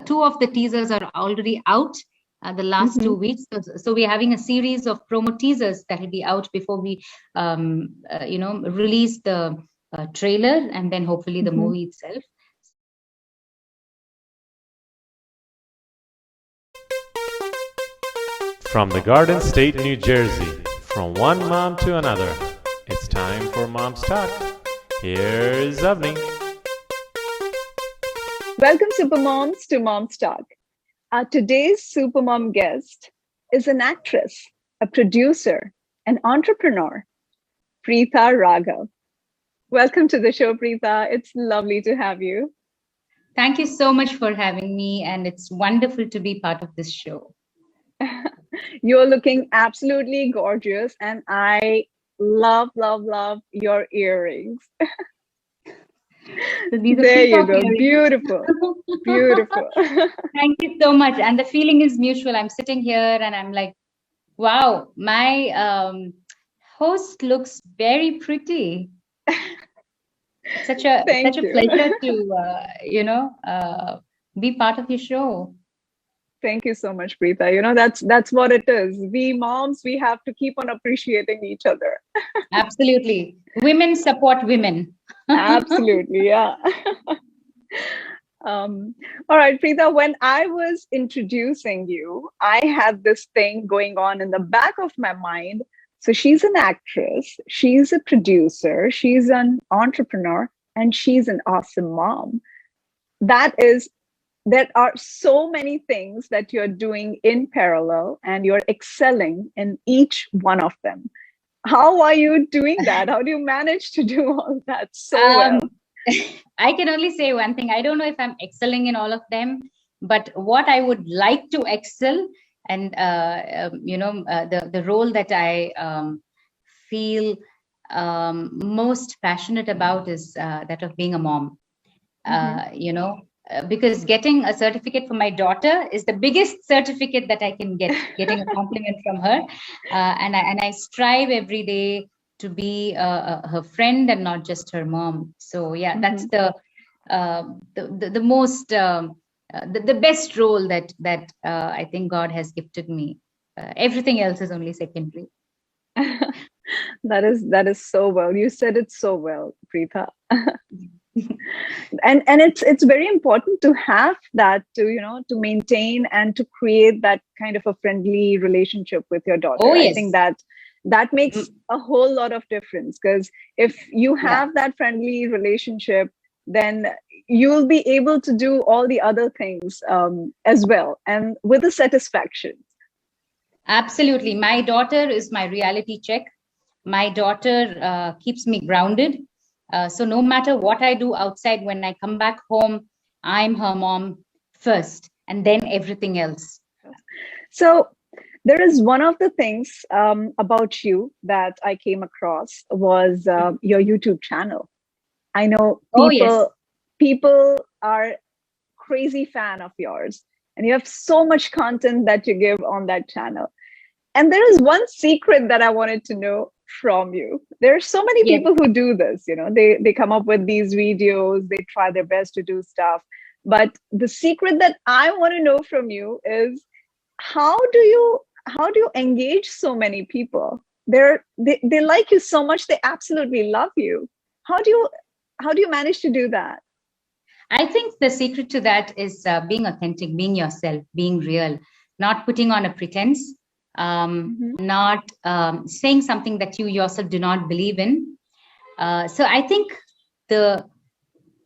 two of the teasers are already out the last 2 weeks. So we're having a series of promo teasers that will be out before we, release the trailer and then hopefully the movie itself. From the Garden State, New Jersey, from one mom to another, it's time for Mom's Talk. Here's Avani. Welcome, Supermoms, to Mom's Talk. Our today's Supermom guest is an actress, a producer, an entrepreneur, Preetha Raaghav. Welcome to the show, Preetha. It's lovely to have you. Thank you so much for having me, and it's wonderful to be part of this show. You're looking absolutely gorgeous, and I love your earrings. So there you go. Earrings. Beautiful. Thank you so much. And the feeling is mutual. I'm sitting here and I'm like, wow, my host looks very pretty. Such a pleasure to be part of your show. Thank you so much, Preetha. That's what it is. We moms, we have to keep on appreciating each other. Absolutely. Women support women. Absolutely, yeah. All right, Preetha, when I was introducing you, I had this thing going on in the back of my mind. So she's an actress, she's a producer, she's an entrepreneur, and she's an awesome mom. There are so many things that you're doing in parallel and you're excelling in each one of them. How are you doing that? How do you manage to do all that so well? I can only say one thing. I don't know if I'm excelling in all of them, but what I would like to excel and, the role that I feel most passionate about is that of being a mom, because getting a certificate for my daughter is the biggest certificate that I can get, getting a compliment from her. And I strive every day to be her friend and not just her mom. So yeah, that's the most, the best role that I think God has gifted me. Everything else is only secondary. That is so well. You said it so well, Preetha. and it's very important to have that to maintain and to create that kind of a friendly relationship with your daughter. Oh, yes. I think that makes a whole lot of difference, because if you have that friendly relationship, then you'll be able to do all the other things as well, and with a satisfaction. Absolutely. My daughter is my reality check. My daughter keeps me grounded. So no matter what I do outside, when I come back home, I'm her mom first, and then everything else. So there is one of the things about you that I came across was your YouTube channel. I know people are crazy fan of yours, and you have so much content that you give on that channel. And there is one secret that I wanted to know from you. There are so many people who do this, they come up with these videos, they try their best to do stuff. But the secret that I want to know from you is how do you engage so many people? They like you so much, they absolutely love you. How do you manage to do that? I think the secret to that is being authentic, being yourself, being real, not putting on a pretense. Not saying something that you yourself do not believe in. So I think the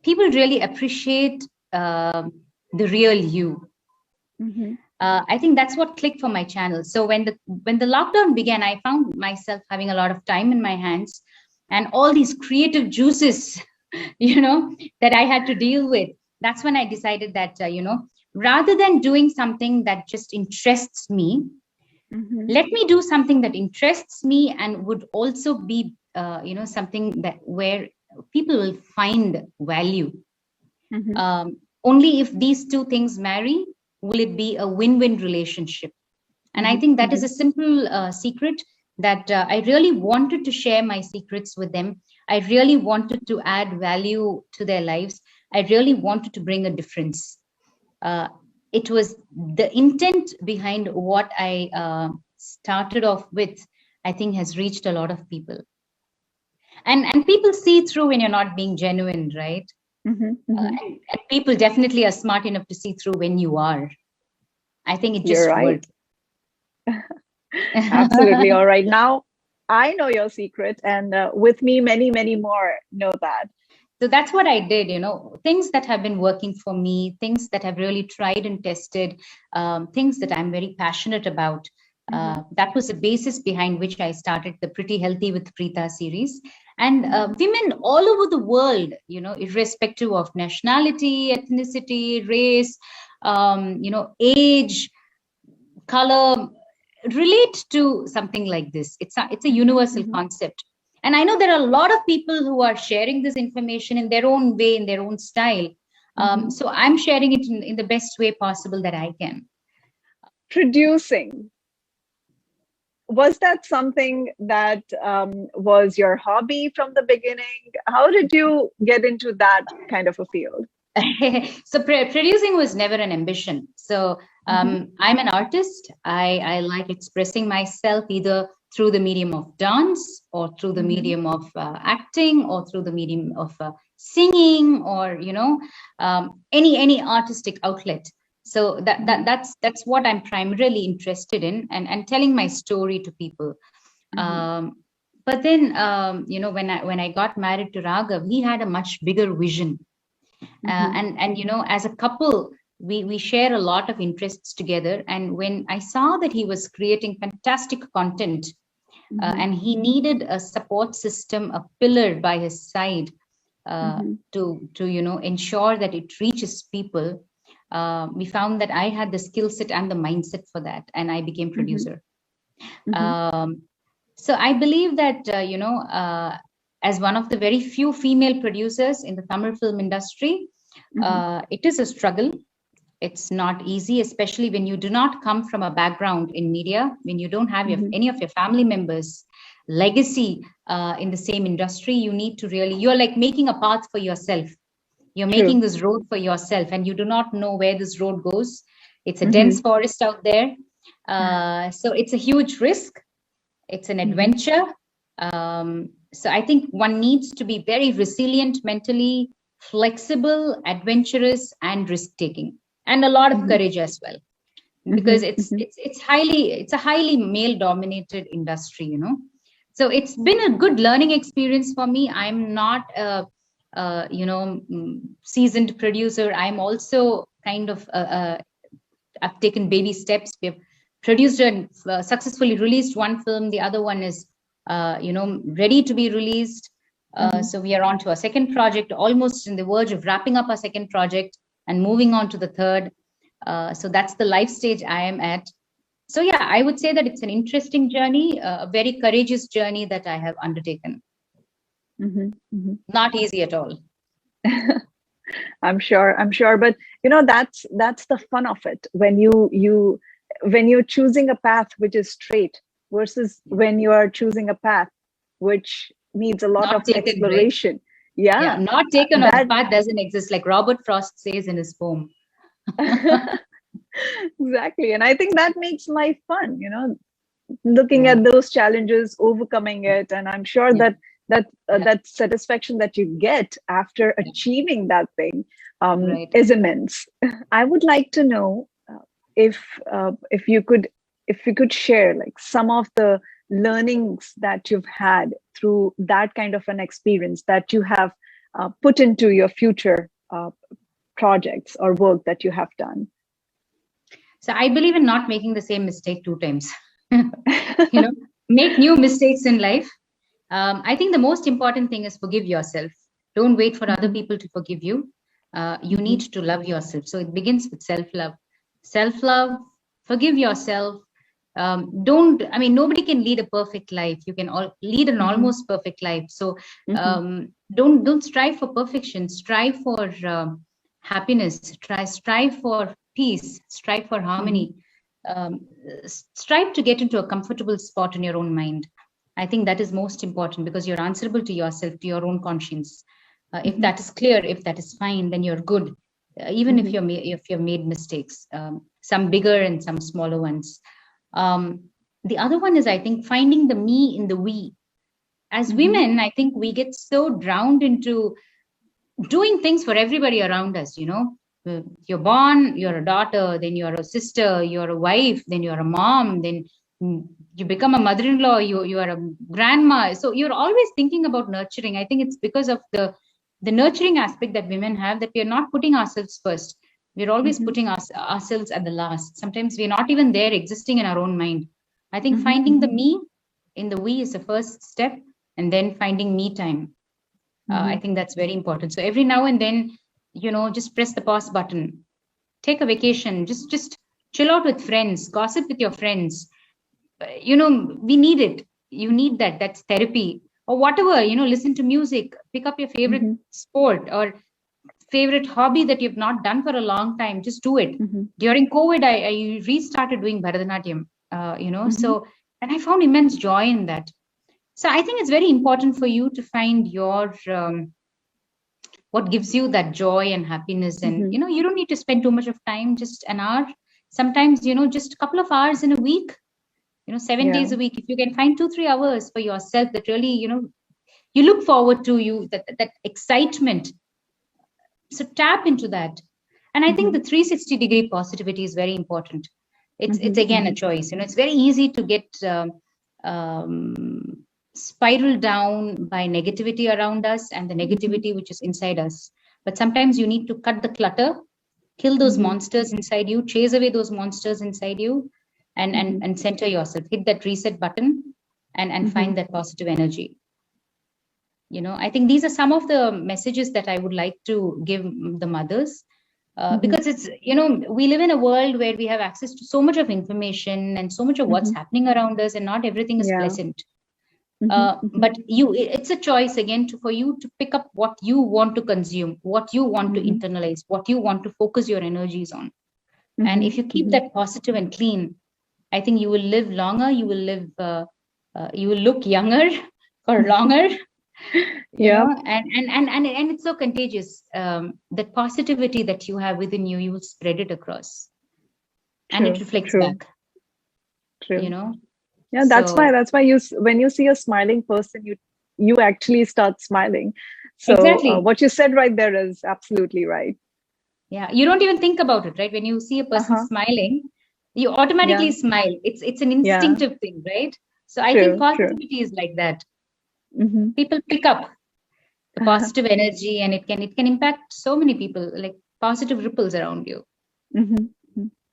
people really appreciate the real you. I think that's what clicked for my channel. So when the lockdown began, I found myself having a lot of time in my hands and all these creative juices, that I had to deal with. That's when I decided that, rather than doing something that just interests me, let me do something that interests me and would also be, something that where people will find value. Only if these two things marry, will it be a win-win relationship. And I think that is a simple secret that I really wanted to share my secrets with them. I really wanted to add value to their lives. I really wanted to bring a difference. it was the intent behind what I started off with, I think has reached a lot of people. And people see through when you're not being genuine, right? And people definitely are smart enough to see through when you are. I think it just works. Absolutely. All right. Now I know your secret, and with me, many, many more know that. So that's what I did, things that have been working for me, things that I've really tried and tested, things that I'm very passionate about. That was the basis behind which I started the Pretty Healthy with Preetha series. And women all over the world, irrespective of nationality, ethnicity, race, age, color, relate to something like this. It's a universal concept. And I know there are a lot of people who are sharing this information in their own way, in their own style. So I'm sharing it in the best way possible that I can. Producing. Was that something that was your hobby from the beginning? How did you get into that kind of a field? So producing was never an ambition. So I'm an artist. I like expressing myself either through the medium of dance or through the medium of acting or through the medium of singing or, any artistic outlet. So that's what I'm primarily interested in, and telling my story to people. But then, when I got married to Raghav, he had a much bigger vision. And as a couple, we share a lot of interests together. And when I saw that he was creating fantastic content, and he needed a support system, a pillar by his side, to ensure that it reaches people, we found that I had the skill set and the mindset for that, and I became producer. So I believe that as one of the very few female producers in the Tamil film industry, it is a struggle. It's not easy, especially when you do not come from a background in media, when you don't have any of your family members' legacy in the same industry. You need to you're like making a path for yourself. You're making this road for yourself, and you do not know where this road goes. It's a dense forest out there. So it's a huge risk. It's an adventure. So I think one needs to be very resilient mentally, flexible, adventurous, and risk-taking. And a lot of courage as well, because it's a highly male-dominated industry, So it's been a good learning experience for me. I'm not a seasoned producer. I'm also kind of I've taken baby steps. We've produced and successfully released one film. The other one is ready to be released. So we are on to our second project, almost in the verge of wrapping up our second project and moving on to the third. So that's the life stage I am at. So yeah, I would say that it's an interesting journey, a very courageous journey that I have undertaken. Not easy at all. I'm sure, but that's the fun of it. When you're choosing a path which is straight versus when you are choosing a path which needs a lot of exploration. Right? Yeah, not taken on the path doesn't exist, like Robert Frost says in his poem. Exactly. And I think that makes life fun, looking at those challenges, overcoming it. And I'm sure that satisfaction that you get after achieving that thing is immense. I would like to know if you could share like some of the learnings that you've had through that kind of an experience that you have put into your future projects or work that you have done. So I believe in not making the same mistake 2 times. Make new mistakes in life. I think the most important thing is forgive yourself. Don't wait for other people to forgive you. You need to love yourself. So it begins with self-love. Self-love, forgive yourself. Nobody can lead a perfect life. You can lead an almost perfect life. So don't strive for perfection. Strive for happiness. Strive for peace. Strive for harmony. Strive to get into a comfortable spot in your own mind. I think that is most important, because you're answerable to yourself, to your own conscience. If that is clear, if that is fine, then you're good. even if you've made mistakes, some bigger and some smaller ones. The other one is, I think, finding the me in the we. As women, I think we get so drowned into doing things for everybody around us. You're born, you're a daughter, then you're a sister, you're a wife, then you're a mom, then you become a mother-in-law, you are a grandma. So you're always thinking about nurturing. I think it's because of the nurturing aspect that women have, that we are not putting ourselves first. We're always putting ourselves at the last. Sometimes we're not even there existing in our own mind. I think finding the me in the we is the first step, and then finding me time. I think that's very important. So every now and then, just press the pause button, take a vacation, just chill out with friends, gossip with your friends. We need it. You need that. That's therapy or whatever, listen to music, pick up your favorite sport or favorite hobby that you've not done for a long time. Just do it. During COVID, I restarted doing Bharatanatyam, so, and I found immense joy in that. So I think it's very important for you to find your, what gives you that joy and happiness. And, you don't need to spend too much of time, just an hour. Sometimes, just a couple of hours in a week, 7 days a week. If you can find 2-3 hours for yourself that really, you look forward to, that excitement. So tap into that. And I think the 360-degree positivity is very important. It's again a choice. It's very easy to get spiral down by negativity around us and the negativity which is inside us. But sometimes you need to cut the clutter, kill those monsters inside you, chase away those monsters inside you, and center yourself. Hit that reset button and find that positive energy. I think these are some of the messages that I would like to give the mothers. Because it's, we live in a world where we have access to so much of information and so much of what's happening around us, and not everything is pleasant. But it's a choice again for you to pick up what you want to consume, what you want to internalize, what you want to focus your energies on. And if you keep that positive and clean, I think you will live longer. You will live, you will look younger for longer. And it's so contagious. That positivity that you have within you, you will spread it across, and it reflects back. Yeah, that's why you, when you see a smiling person, you actually start smiling. So exactly. What you said right there is absolutely right. Yeah, you don't even think about it, right? When you see a person smiling, you automatically smile. It's an instinctive thing, right? So I think positivity is like that. People pick up the positive energy, and it can impact so many people, like positive ripples around you.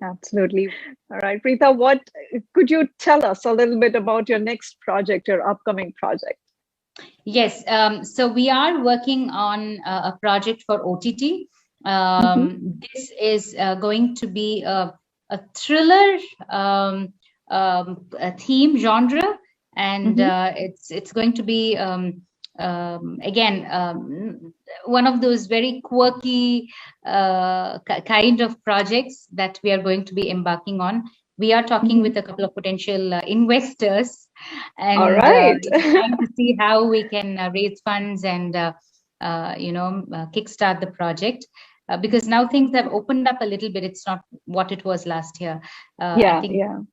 Absolutely. All right, Preetha, what could you tell us a little bit about your next project, your upcoming project? Yes, so we are working on a project for OTT. This is going to be a thriller a theme genre, and it's going to be again one of those very quirky kind of projects that we are going to be embarking on. We are talking with a couple of potential investors, and trying to see how we can raise funds and kickstart the project. Because now things have opened up a little bit. It's not what it was last year. I think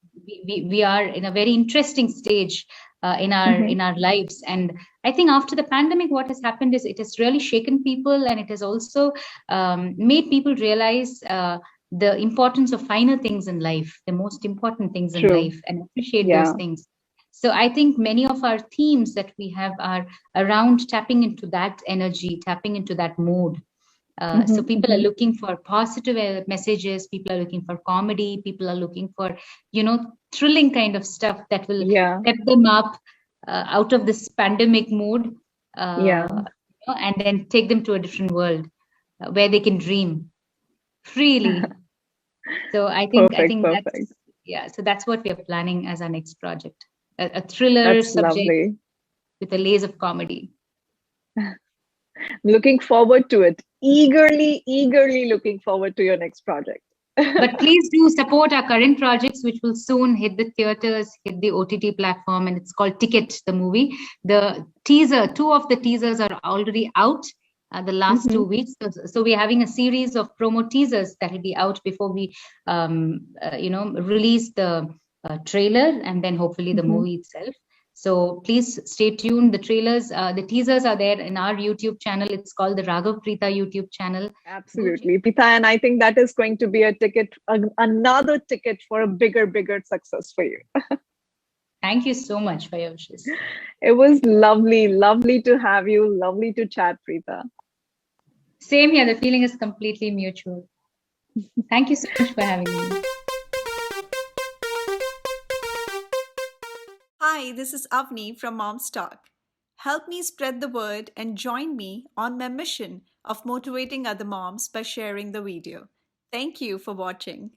we are in a very interesting stage in our lives, and I think after the pandemic, what has happened is it has really shaken people, and it has also made people realize the importance of finer things in life, the most important things in life, and appreciate those things. So I think many of our themes that we have are around tapping into that energy, tapping into that mode. So people are looking for positive messages, people are looking for comedy, people are looking for, thrilling kind of stuff that will pep them up out of this pandemic mode, and then take them to a different world where they can dream freely. So I think that's, so that's what we are planning as our next project, a thriller subject with a lace of comedy. Looking forward to it. Eagerly looking forward to your next project. But please do support our current projects, which will soon hit the theaters, hit the OTT platform, and it's called Ticket, the movie. The teaser, 2 of the teasers are already out, the last 2 weeks. So we're having a series of promo teasers that will be out before we, release the trailer and then hopefully the movie itself. So please stay tuned. The trailers, the teasers are there in our YouTube channel. It's called the Raaghav Preetha YouTube channel. Absolutely, Preetha, and I think that is going to be a ticket, another ticket for a bigger success for you. Thank you so much for your wishes. It was lovely to have you. Lovely to chat, Preetha. Same here. The feeling is completely mutual. Thank you so much for having me. Hi, this is Avani from Mom's Talk. Help me spread the word and join me on my mission of motivating other moms by sharing the video. Thank you for watching.